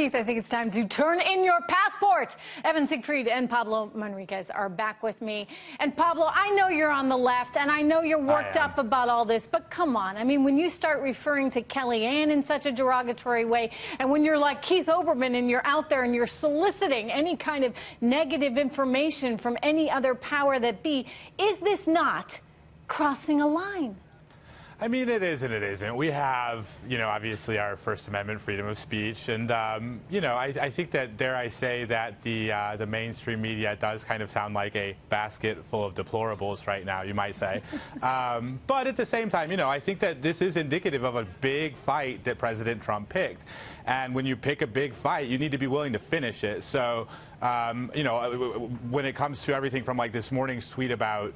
Keith, I think it's time to turn in your passport. Evan, Siegfried and Pablo Manriquez are back with me. And Pablo, I know you're on the left, and I know you're worked up about all this, but come on. I mean, when you start referring to Kellyanne in such a derogatory way, and when you're like Keith Olbermann and you're out there and you're soliciting any kind of negative information from any other power that be, is this not crossing a line? I mean, it is and it isn't. We have, obviously our First Amendment freedom of speech. And, I think that, dare I say, that the mainstream media does kind of sound like a basket full of deplorables right now, you might say. But at the same time, I think that this is indicative of a big fight that President Trump picked. And when you pick a big fight, you need to be willing to finish it. So, when it comes to everything from like this morning's tweet about,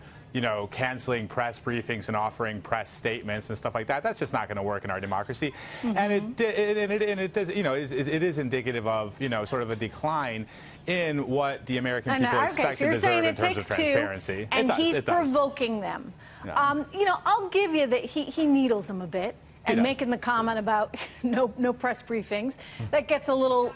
canceling press briefings and offering press statements and stuff like that, that's just not going to work in our democracy. And it does, it is indicative of, sort of a decline in what the American people expect and deserve in terms of transparency. And he's provoking them. Yeah. I'll give you that he needles them a bit. And making the comment about no press briefings, that gets a little,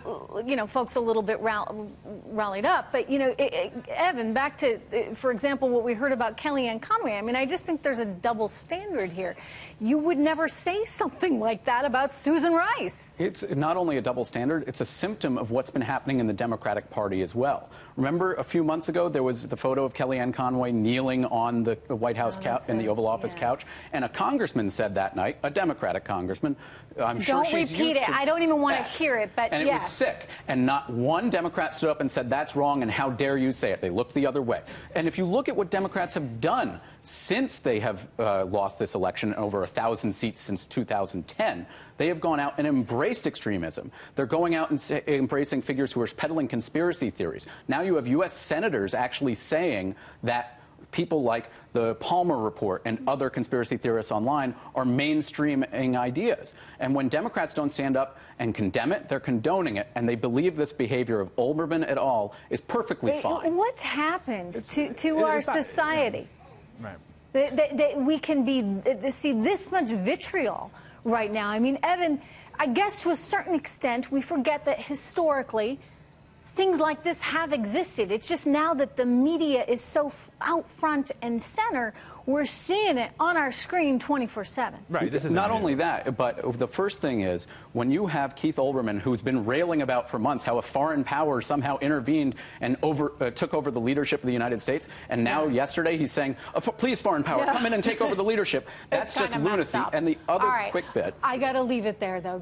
folks a little bit rallied up. But, Evan, back to, for example, what we heard about Kellyanne Conway. I mean, I just think there's a double standard here. You would never say something like that about Susan Rice. It's not only a double standard, it's a symptom of what's been happening in the Democratic Party as well. Remember a few months ago, there was the photo of Kellyanne Conway kneeling on the White House couch, in the Oval Office couch, and a congressman said that night, a Democratic congressman, I'm sure she's used to. Don't repeat it. I don't even want to hear it, but and it was sick. And not one Democrat stood up and said, that's wrong, and how dare you say it. They looked the other way. And if you look at what Democrats have done since they have lost this election, over 1,000 seats since 2010, they have gone out and embraced extremism. They're going out and embracing figures who are peddling conspiracy theories. Now you have U.S. senators actually saying that people like the Palmer Report and other conspiracy theorists online are mainstreaming ideas. And when Democrats don't stand up and condemn it, they're condoning it, and they believe this behavior of Olbermann et al. Is perfectly fine. What's happened to our society? Right. That we can see this much vitriol right now. I mean, Evan, I guess to a certain extent we forget that historically things like this have existed. It's just now that the media is so out front and center, we're seeing it on our screen 24/7. Right. This is not only that, but the first thing is when you have Keith Olbermann, who's been railing about for months how a foreign power somehow intervened and took over the leadership of the United States, and now yesterday he's saying, please, foreign power, come in and take over the leadership. That's just lunacy. And the other quick bit. I got to leave it there, though.